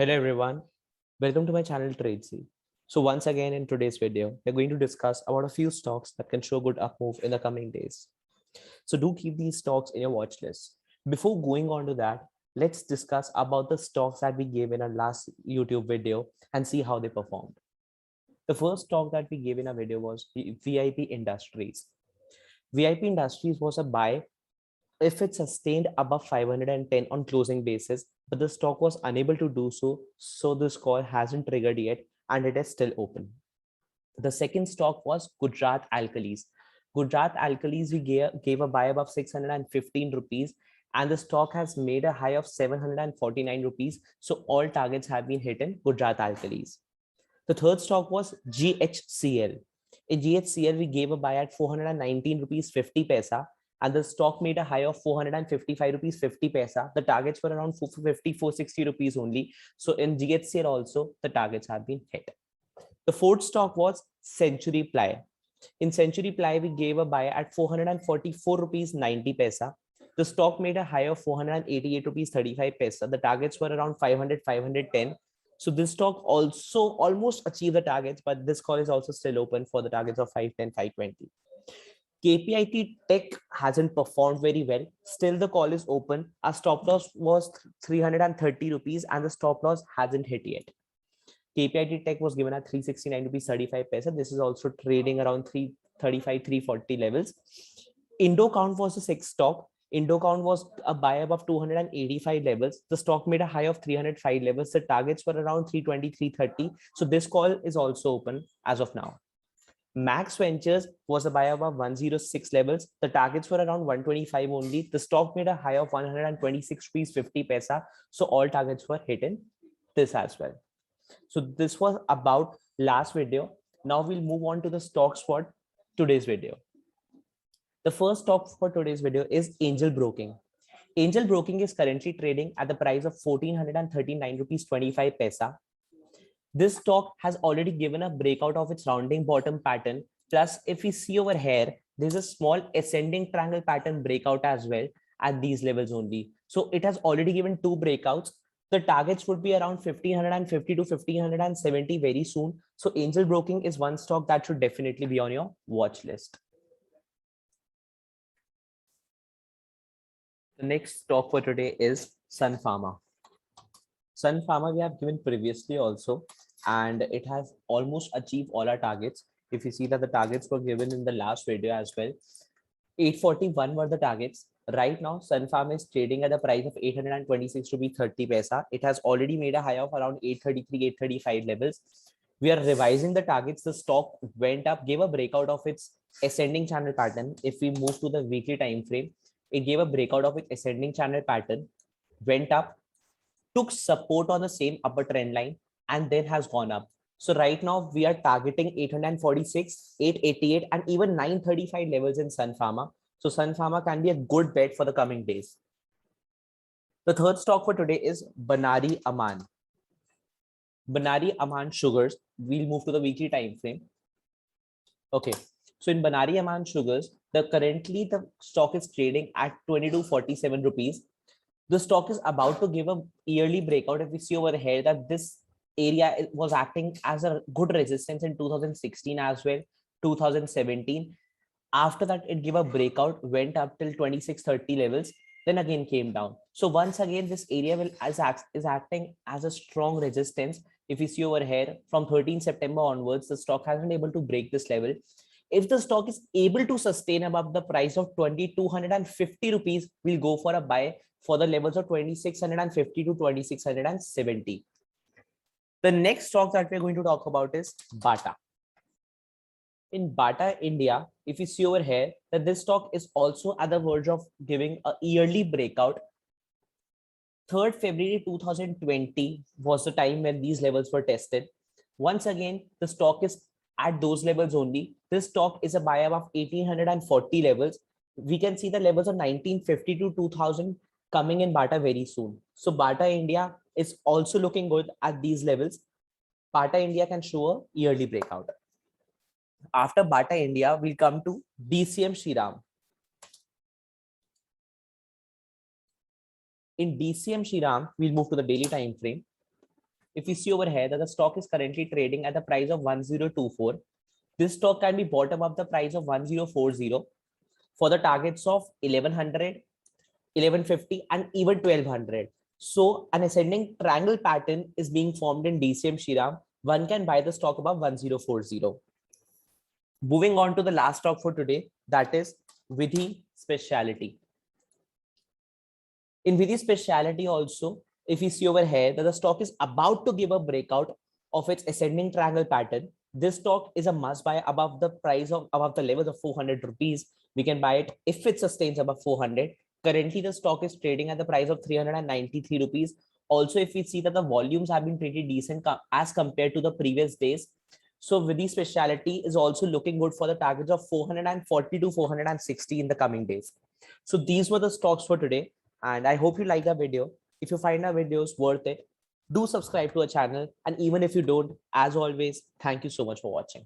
Hello everyone, welcome to my channel TradeSee. So once again in today's video, we're going to discuss about a few stocks that can show good up move in the coming days. So do keep these stocks in your watch list. Before going on to that, let's discuss about the stocks that we gave in our last YouTube video and see how they performed. The first stock that we gave in our video was VIP Industries. VIP Industries was a buy if it sustained above 510 on closing basis, but the stock was unable to do so, so this call hasn't triggered yet and it is still open. The second stock was Gujarat Alkalis. Gujarat Alkalis we gave a buy above 615 rupees and the stock has made a high of 749 rupees. So all targets have been hit in Gujarat Alkalis. The third stock was GHCL. In GHCL, we gave a buy at 419 rupees 50 paisa and the stock made a high of 455 rupees 50 paisa. The targets were around 450, 460 rupees only. So in GHCL also, the targets have been hit. The fourth stock was Century Ply. In Century Ply, we gave a buy at 444 rupees 90 paisa. The stock made a high of 488 rupees 35 paisa. The targets were around 500, 510. So this stock also almost achieved the targets, but this call is also still open for the targets of 510, 520. KPIT Tech hasn't performed very well. Still, the call is open. Our stop loss was 330 rupees and the stop loss hasn't hit yet. KPIT Tech was given at 369 rupees 35 paisa. This is also trading around 335, 340 levels. Indocount was the sixth stock. Indocount was a buy above 285 levels. The stock made a high of 305 levels. The targets were around 320, 330. So this call is also open as of now. Max Ventures was a buy above 106 levels. The targets were around 125 only. The stock made a high of 126 rupees 50 paisa. So all targets were hit in this as well. So this was about last video. Now we'll move on to the stocks for today's video. The first stock for today's video is Angel Broking. Angel Broking is currently trading at the price of 1439 rupees 25 paisa. This stock has already given a breakout of its rounding bottom pattern. Plus, if we see over here, there's a small ascending triangle pattern breakout as well at these levels only. So it has already given two breakouts. The targets would be around 1550 to 1570 very soon. So Angel Broking is one stock that should definitely be on your watch list. The next stock for today is Sun Pharma. Sun Pharma we have given previously also, and it has almost achieved all our targets. If you see that the targets were given in the last video as well, 841 were the targets. Right now, Sun Pharma is trading at the price of 826 rupees 30 paisa. It has already made a high of around 833, 835 levels. We are revising the targets. The stock went up, gave a breakout of its ascending channel pattern. If we move to the weekly time frame, it gave a breakout of its ascending channel pattern, went up, took support on the same upper trend line, and then has gone up. So right now we are targeting 846, 888, and even 935 levels in Sun Pharma. So Sun Pharma can be a good bet for the coming days. The third stock for today is Banari Aman. Banari Aman Sugars. We'll move to the weekly time frame. Okay. So in Banari Aman Sugars, currently the stock is trading at 2247 rupees. The stock is about to give a yearly breakout. If we see over here that this area was acting as a good resistance in 2016 as well, 2017. After that, it gave a breakout, went up till 2630 levels, then again came down. So once again, this area is acting as a strong resistance. If you see over here, from 13 September onwards, the stock hasn't been able to break this level. If the stock is able to sustain above the price of 2250 rupees, we'll go for a buy for the levels of 2650 to 2670. The next stock that we're going to talk about is Bata. In Bata India, if you see over here that this stock is also at the verge of giving a yearly breakout. 3rd February 2020 was the time when these levels were tested. Once again, the stock is at those levels only. This stock is a buy above 1840 levels. We can see the levels of 1950 to 2000 coming in Bata very soon. So Bata India is also looking good at these levels. Bata India can show a yearly breakout. After Bata India, we'll come to DCM Shriram. In DCM Shriram, we'll move to the daily time frame. if you see over here that the stock is currently trading at the price of 1024, this stock can be bought above the price of 1040 for the targets of 1100, 1150, and even 1200. So an ascending triangle pattern is being formed in DCM Shriram. One can buy the stock above 1040. Moving on to the last stock for today, that is Vidhi Speciality. In Vidhi Speciality also, if you see over here that the stock is about to give a breakout of its ascending triangle pattern, this stock is a must buy above the price of above the levels of 400 rupees. We can buy it if it sustains above 400. Currently, the stock is trading at the price of 393 rupees. Also, if we see that the volumes have been pretty decent as compared to the previous days. So Vidhi Speciality is also looking good for the targets of 440 to 460 in the coming days. So these were the stocks for today. And I hope you like the video. If you find our videos worth it, do subscribe to our channel. And even if you don't, as always, thank you so much for watching.